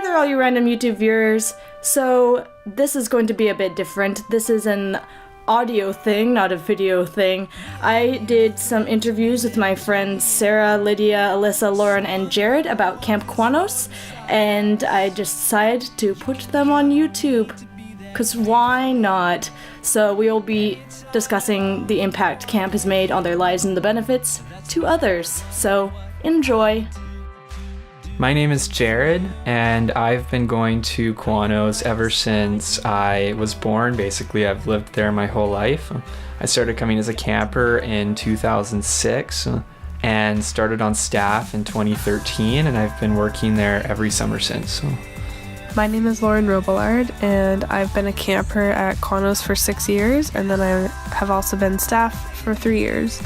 Hey there all you random YouTube viewers. So this is going to be a bit different. This is an audio thing, not a video thing. I did some interviews with my friends Sarah, Lydia, Elissa, Lauren, and Jared about Camp Qwanoes, and I just decided to put them on YouTube. Cause why not? So we will be discussing the impact camp has made on their lives and the benefits to others. So enjoy. My name is Jared, and I've been going to Qwanoes ever since I was born. Basically, I've lived there my whole life. I started coming as a camper in 2006 and started on staff in 2013, and I've been working there every summer since. My name is Lauren Robillard, and I've been a camper at Qwanoes for 6 years, and then I have also been staff for 3 years.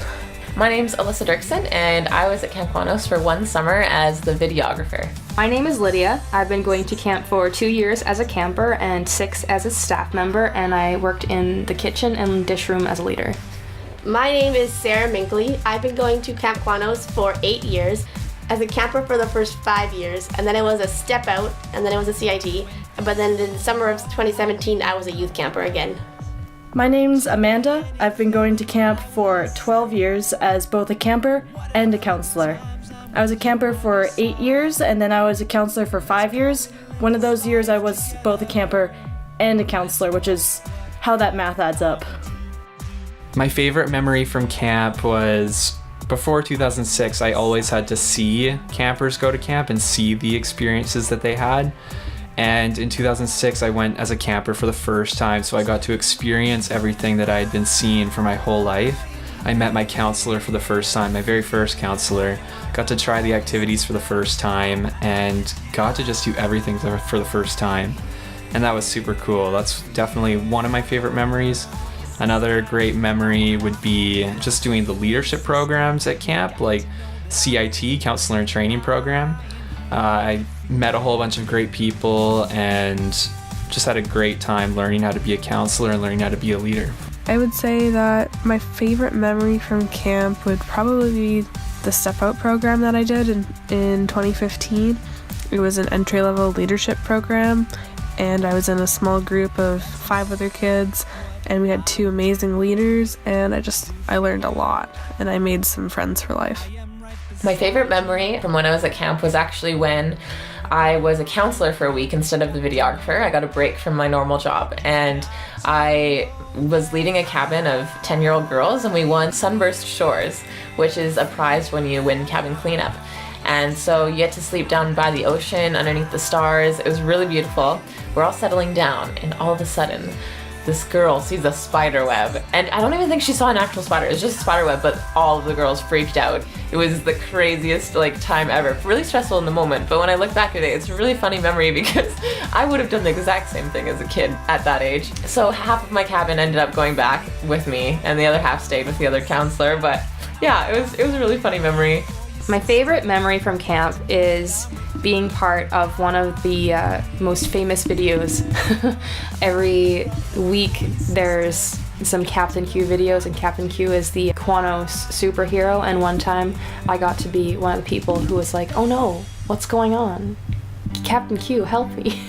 My name's Elissa Dirksen, and I was at Camp Qwanoes for 1 summer as the videographer. My name is Lydia. I've been going to camp for 2 years as a camper and 6 as a staff member, and I worked in the kitchen and dish room as a leader. My name is Sarah Minkley. I've been going to Camp Qwanoes for 8 years, as a camper for the first 5 years, and then it was a step out, and then it was a CIT, but then in the summer of 2017 I was a youth camper again. My name's Amanda. I've been going to camp for 12 years as both a camper and a counselor. I was a camper for 8 years, and then I was a counselor for 5 years. One of those years I was both a camper and a counselor, which is how that math adds up. My favorite memory from camp was before 2006, I always had to see campers go to camp and see the experiences that they had. And in 2006, I went as a camper for the first time, so I got to experience everything that I had been seeing for my whole life. I met my counselor for the first time, my very first counselor, got to try the activities for the first time, and got to just do everything for the first time. And that was super cool. That's definitely one of my favorite memories. Another great memory would be just doing the leadership programs at camp, like CIT, Counselor and Training Program. I met a whole bunch of great people and just had a great time learning how to be a counselor and learning how to be a leader. I would say that my favorite memory from camp would probably be the Step Out program that I did in 2015. It was an entry-level leadership program, and I was in a small group of 5 other kids, and we had 2 amazing leaders, and I learned a lot, and I made some friends for life. My favorite memory from when I was at camp was actually when I was a counselor for a week instead of the videographer. I got a break from my normal job, and I was leading a cabin of 10-year-old girls, and we won Sunburst Shores, which is a prize when you win cabin cleanup. And so you get to sleep down by the ocean underneath the stars. It was really beautiful. We're all settling down, and all of a sudden this girl sees a spider web, and I don't even think she saw an actual spider. It was just a spider web, but all of the girls freaked out. It was the craziest time ever. Really stressful in the moment, but when I look back at it, it's a really funny memory because I would have done the exact same thing as a kid at that age. So half of my cabin ended up going back with me, and the other half stayed with the other counselor. But yeah, it was a really funny memory. My favorite memory from camp is being part of one of the most famous videos. Every week there's some Captain Q videos, and Captain Q is the Qwanoes superhero, and one time I got to be one of the people who was like, oh no, what's going on? Captain Q, help me.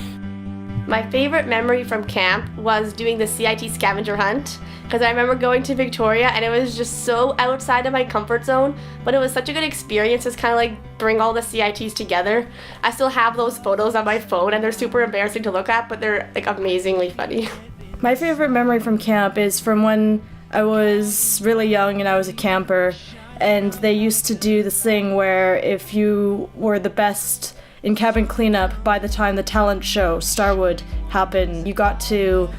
My favorite memory from camp was doing the CIT scavenger hunt, because I remember going to Victoria and it was just so outside of my comfort zone, but it was such a good experience. It's kind of like bring all the CITs together. I still have those photos on my phone, and they're super embarrassing to look at, but they're amazingly funny. My favorite memory from camp is from when I was really young and I was a camper, and they used to do this thing where if you were the best in cabin cleanup by the time the talent show Starwood happened, you got to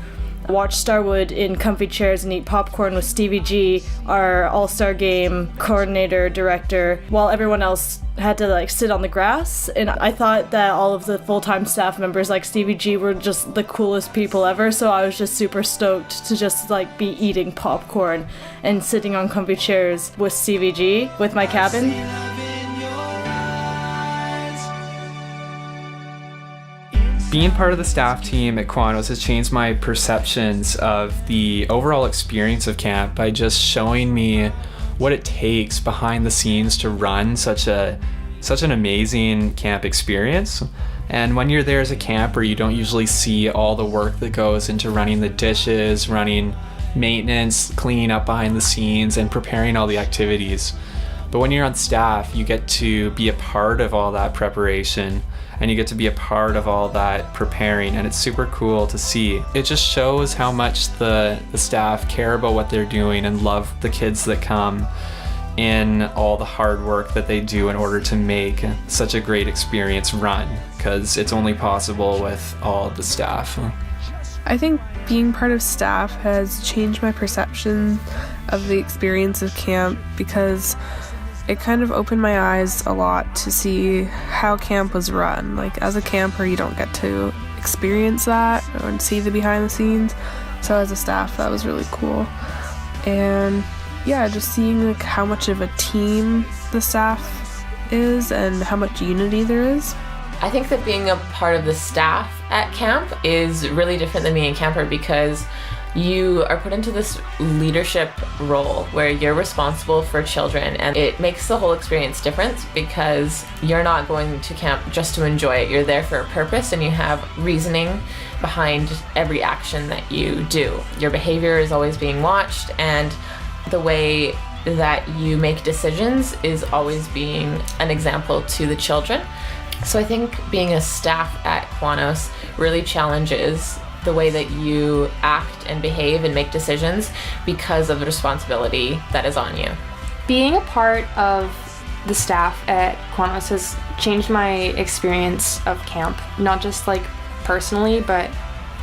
watch Starwood in comfy chairs and eat popcorn with Stevie G, our all-star game coordinator, director, while everyone else had to sit on the grass. And I thought that all of the full-time staff members like Stevie G were just the coolest people ever, so I was just super stoked to just be eating popcorn and sitting on comfy chairs with Stevie G with my cabin. Being part of the staff team at Qwanoes has changed my perceptions of the overall experience of camp by just showing me what it takes behind the scenes to run such an amazing camp experience. And when you're there as a camper, you don't usually see all the work that goes into running the dishes, running maintenance, cleaning up behind the scenes, and preparing all the activities. But when you're on staff, you get to be a part of all that preparation, and you get to be a part of all that preparing, and it's super cool to see. It just shows how much the staff care about what they're doing and love the kids that come in all the hard work that they do in order to make such a great experience run, because it's only possible with all the staff. I think being part of staff has changed my perception of the experience of camp, because it kind of opened my eyes a lot to see how camp was run. Like, as a camper, you don't get to experience that and see the behind the scenes. So as a staff, that was really cool. And yeah, just seeing like how much of a team the staff is and how much unity there is. I think that being a part of the staff at camp is really different than being a camper, because you are put into this leadership role where you're responsible for children, and it makes the whole experience different because you're not going to camp just to enjoy it. You're there for a purpose, and you have reasoning behind every action that you do. Your behavior is always being watched, and the way that you make decisions is always being an example to the children. So I think being a staff at Qwanoes really challenges the way that you act and behave and make decisions because of the responsibility that is on you. Being a part of the staff at Qwanoes has changed my experience of camp, not just like personally, but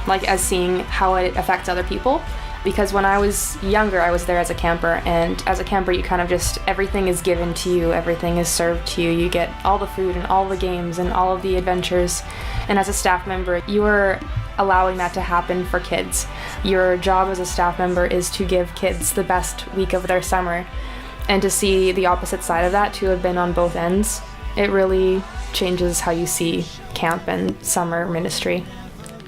like as seeing how it affects other people. Because when I was younger, I was there as a camper, and as a camper, you kind of just, everything is given to you, everything is served to you. You get all the food and all the games and all of the adventures. And as a staff member, you are allowing that to happen for kids. Your job as a staff member is to give kids the best week of their summer. And to see the opposite side of that, to have been on both ends, it really changes how you see camp and summer ministry.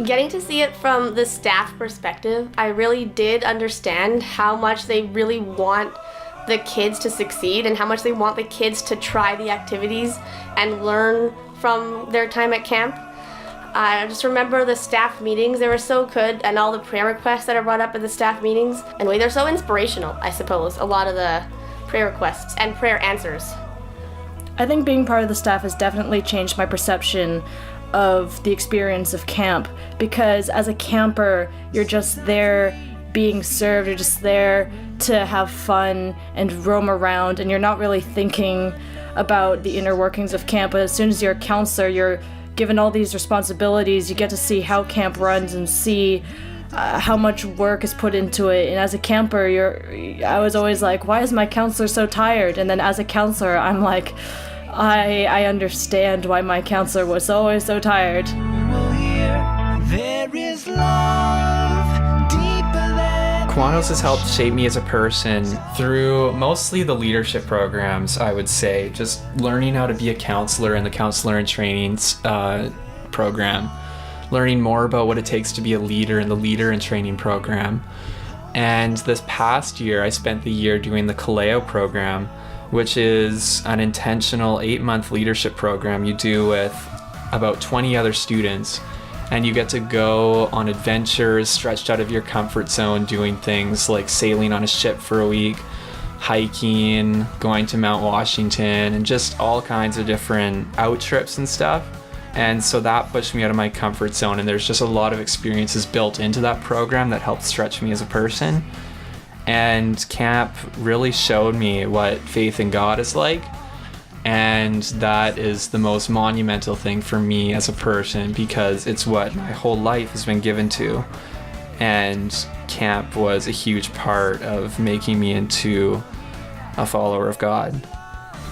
Getting to see it from the staff perspective, I really did understand how much they really want the kids to succeed and how much they want the kids to try the activities and learn from their time at camp. I just remember the staff meetings, they were so good, and all the prayer requests that are brought up at the staff meetings. And they're so inspirational, I suppose, a lot of the prayer requests and prayer answers. I think being part of the staff has definitely changed my perception of the experience of camp, because as a camper, you're just there being served, you're just there to have fun and roam around, and you're not really thinking about the inner workings of camp. But as soon as you're a counselor, you're given all these responsibilities, you get to see how camp runs and see how much work is put into it. And as a camper, I was always like, why is my counselor so tired? And then as a counselor, I'm like, I understand why my counselor was always so tired. Qwanoes has helped shape me as a person through mostly the leadership programs, I would say. Just learning how to be a counselor in the counselor in training program. Learning more about what it takes to be a leader in the leader in training program. And this past year, I spent the year doing the Qwanoes program, which is an intentional 8-month leadership program you do with about 20 other students. And you get to go on adventures stretched out of your comfort zone, doing things like sailing on a ship for a week, hiking, going to Mount Washington, and just all kinds of different out trips and stuff. And so that pushed me out of my comfort zone, and there's just a lot of experiences built into that program that helped stretch me as a person. And camp really showed me what faith in God is like, and that is the most monumental thing for me as a person, because it's what my whole life has been given to. And camp was a huge part of making me into a follower of God.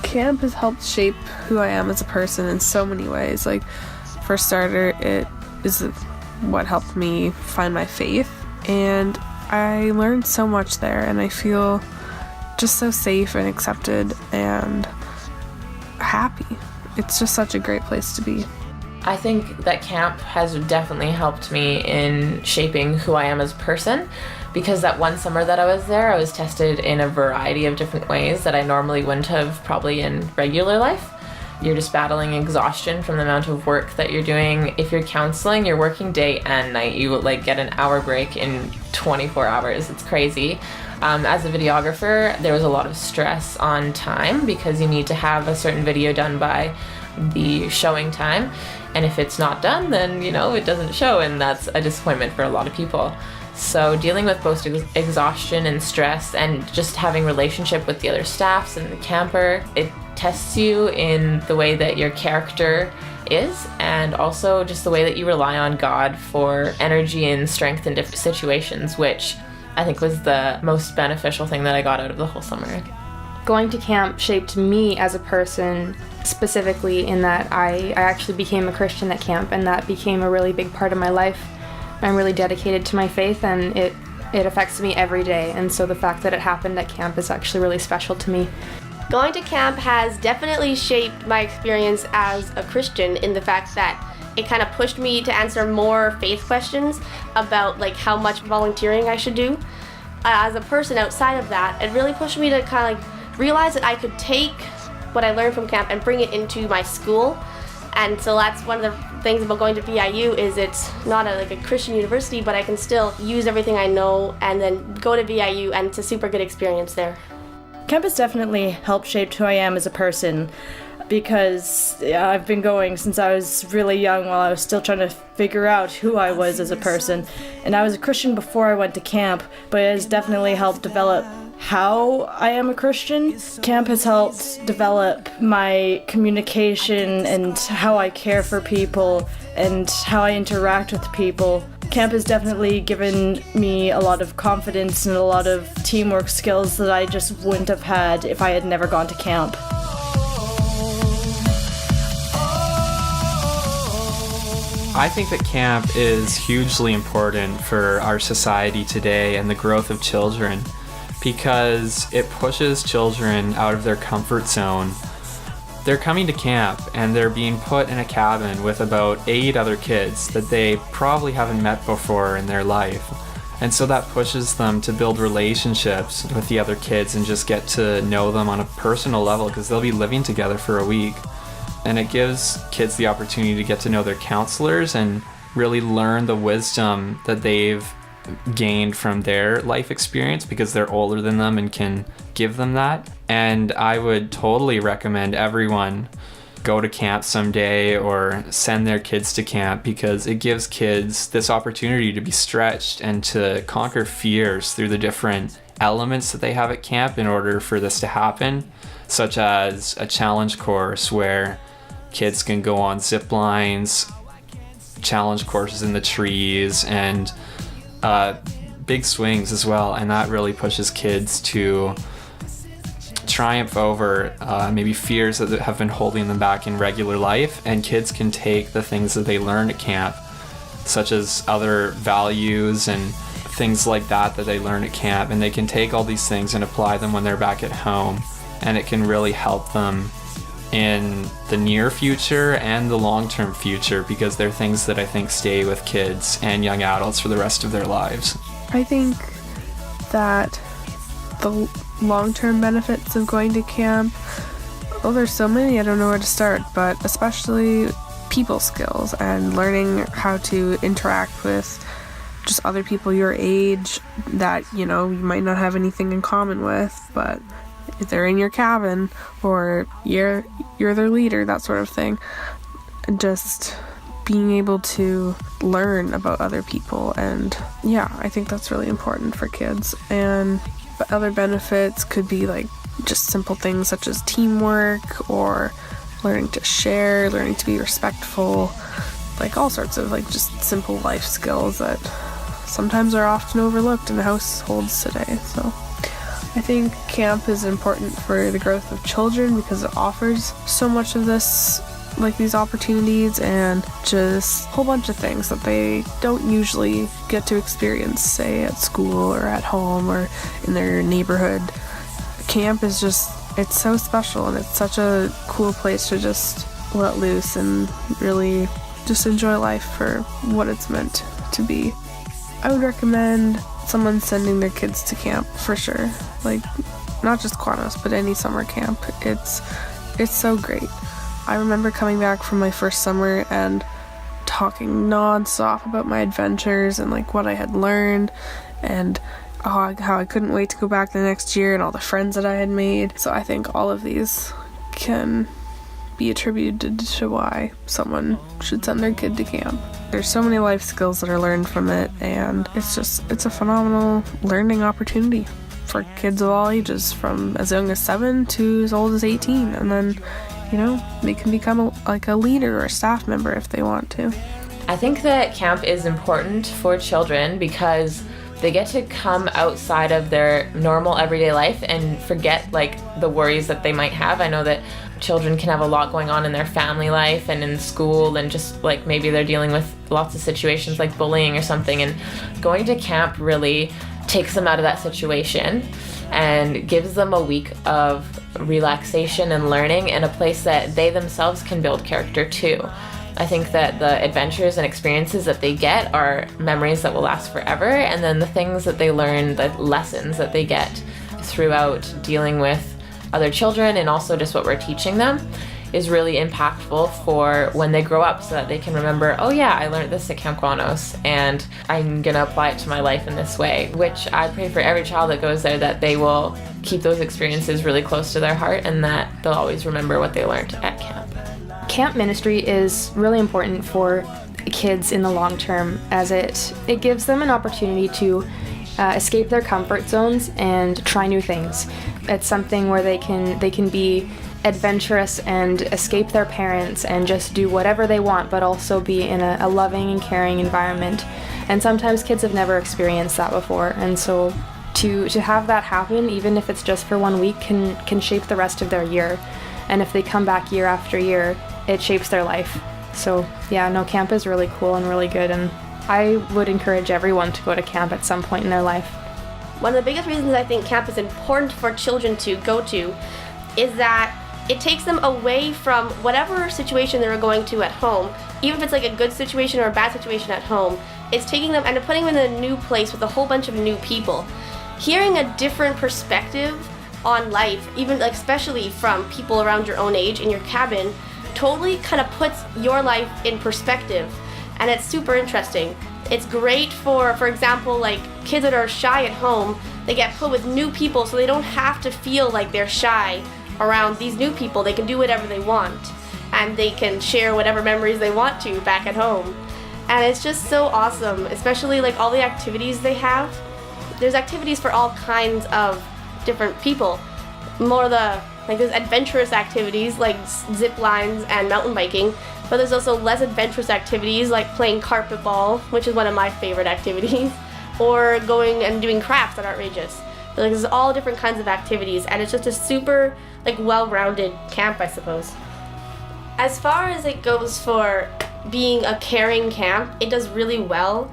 Camp has helped shape who I am as a person in so many ways. Like, for starter, it is what helped me find my faith, and I learned so much there, and I feel just so safe and accepted and happy. It's just such a great place to be. I think that camp has definitely helped me in shaping who I am as a person, because that one summer that I was there, I was tested in a variety of different ways that I normally wouldn't have probably in regular life. you're just battling exhaustion from the amount of work that you're doing. If you're counseling, you're working day and night. You like get an hour break in 24 hours. It's crazy. As a videographer, there was a lot of stress on time because you need to have a certain video done by the showing time, and if it's not done, then it doesn't show, and that's a disappointment for a lot of people. So dealing with both exhaustion and stress, and just having relationship with the other staffs and the camper, it tests you in the way that your character is, and also just the way that you rely on God for energy and strength in different situations, which I think was the most beneficial thing that I got out of the whole summer. Going to camp shaped me as a person, specifically in that I actually became a Christian at camp, and that became a really big part of my life. I'm really dedicated to my faith, and it affects me every day, and so the fact that it happened at camp is actually really special to me. Going to camp has definitely shaped my experience as a Christian in the fact that it kind of pushed me to answer more faith questions about like how much volunteering I should do. As a person outside of that, it really pushed me to kind of like realize that I could take what I learned from camp and bring it into my school. And so that's one of the things about going to VIU is it's not a Christian university, but I can still use everything I know and then go to VIU, and it's a super good experience there. Camp has definitely helped shape who I am as a person, because I've been going since I was really young while I was still trying to figure out who I was as a person. And I was a Christian before I went to camp, but it has definitely helped develop how I am a Christian. Camp has helped develop my communication and how I care for people and how I interact with people. Camp has definitely given me a lot of confidence and a lot of teamwork skills that I just wouldn't have had if I had never gone to camp. I think that camp is hugely important for our society today and the growth of children, because it pushes children out of their comfort zone. They're coming to camp and they're being put in a cabin with about 8 other kids that they probably haven't met before in their life. And so that pushes them to build relationships with the other kids and just get to know them on a personal level, because they'll be living together for a week. And it gives kids the opportunity to get to know their counselors and really learn the wisdom that they've gained from their life experience, because they're older than them and can give them that. And I would totally recommend everyone go to camp someday or send their kids to camp, because it gives kids this opportunity to be stretched and to conquer fears through the different elements that they have at camp in order for this to happen, such as a challenge course where kids can go on zip lines, challenge courses in the trees, and big swings as well. And that really pushes kids to triumph over maybe fears that have been holding them back in regular life. And kids can take the things that they learn at camp, such as other values and things like that they learn at camp, and they can take all these things and apply them when they're back at home. And it can really help them in the near future and the long-term future, because they're things that I think stay with kids and young adults for the rest of their lives. I think that the long-term benefits of going to camp, there's so many, I don't know where to start, but especially people skills and learning how to interact with just other people your age that, you might not have anything in common with, but if they're in your cabin or you're their leader, that sort of thing. And just being able to learn about other people, and I think that's really important for kids. And other benefits could be like just simple things such as teamwork or learning to share, learning to be respectful, like all sorts of like just simple life skills that sometimes are often overlooked in households today. So I think camp is important for the growth of children because it offers so much of this, like these opportunities and just a whole bunch of things that they don't usually get to experience, say at school or at home or in their neighborhood. Camp is it's so special, and it's such a cool place to just let loose and really just enjoy life for what it's meant to be. I would recommend someone sending their kids to camp for sure. Like, not just Qwanoes, but any summer camp. It's so great. I remember coming back from my first summer and talking non-stop about my adventures and like what I had learned and how I couldn't wait to go back the next year and all the friends that I had made. So I think all of these can be attributed to why someone should send their kid to camp. There's so many life skills that are learned from it, and it's a phenomenal learning opportunity for kids of all ages, from as young as 7 to as old as 18, and then, you know, they can become a leader or a staff member if they want to. I think that camp is important for children because they get to come outside of their normal everyday life and forget like the worries that they might have. I know that children can have a lot going on in their family life and in school, and just like maybe they're dealing with lots of situations like bullying or something, and going to camp really takes them out of that situation and gives them a week of relaxation and learning in a place that they themselves can build character too. I think that the adventures and experiences that they get are memories that will last forever, and then the things that they learn, the lessons that they get throughout dealing with other children and also just what we're teaching them is really impactful for when they grow up, so that they can remember, oh yeah, I learned this at Camp Qwanoes and I'm gonna apply it to my life in this way, which I pray for every child that goes there, that they will keep those experiences really close to their heart and that they'll always remember what they learned at camp. Camp ministry is really important for kids in the long term, as it gives them an opportunity to escape their comfort zones and try new things. It's something where they can be adventurous and escape their parents and just do whatever they want, but also be in a loving and caring environment. And sometimes kids have never experienced that before, and so to have that happen, even if it's just for 1 week, can shape the rest of their year. And if they come back year after year, it shapes their life. So yeah, no, camp is really cool and really good, and I would encourage everyone to go to camp at some point in their life. One of the biggest reasons I think camp is important for children to go to is that it takes them away from whatever situation they're going to at home. Even if it's like a good situation or a bad situation at home, it's taking them and putting them in a new place with a whole bunch of new people. Hearing a different perspective on life, even like especially from people around your own age in your cabin, totally kind of puts your life in perspective, and it's super interesting. It's great for example, like kids that are shy at home, they get put with new people so they don't have to feel like they're shy around these new people. They can do whatever they want and they can share whatever memories they want to back at home. And it's just so awesome, especially like all the activities they have. There's activities for all kinds of different people. There's adventurous activities like zip lines and mountain biking, but there's also less adventurous activities like playing carpet ball, which is one of my favorite activities, or going and doing crafts at Outrageous. Like, there's all different kinds of activities, and it's just a super like well-rounded camp, I suppose. As far as it goes for being a caring camp, it does really well.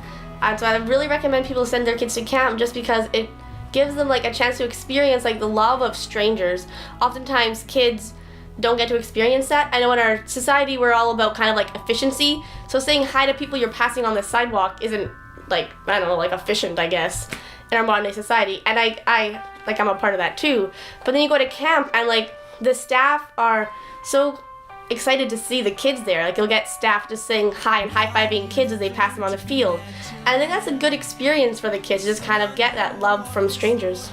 So I really recommend people send their kids to camp just because it gives them like a chance to experience like the love of strangers. Oftentimes kids don't get to experience that. I know in our society we're all about kind of like efficiency, so saying hi to people you're passing on the sidewalk isn't like, I don't know, like efficient, I guess, in our modern day society. And I'm a part of that too. But then you go to camp and like the staff are so excited to see the kids there. Like you'll get staff just saying hi and high-fiving kids as they pass them on the field. And I think that's a good experience for the kids to just kind of get that love from strangers.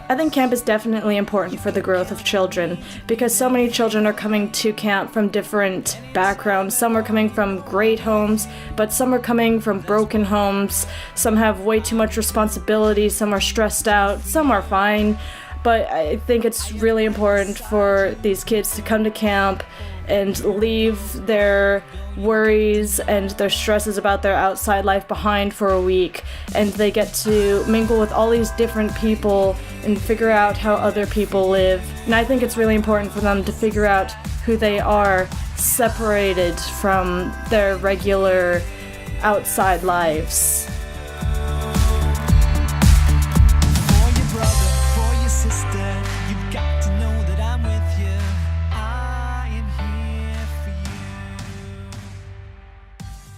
I think camp is definitely important for the growth of children because so many children are coming to camp from different backgrounds. Some are coming from great homes, but some are coming from broken homes. Some have way too much responsibility, some are stressed out, some are fine. But I think it's really important for these kids to come to camp and leave their worries and their stresses about their outside life behind for a week, and they get to mingle with all these different people and figure out how other people live. And I think it's really important for them to figure out who they are separated from their regular outside lives.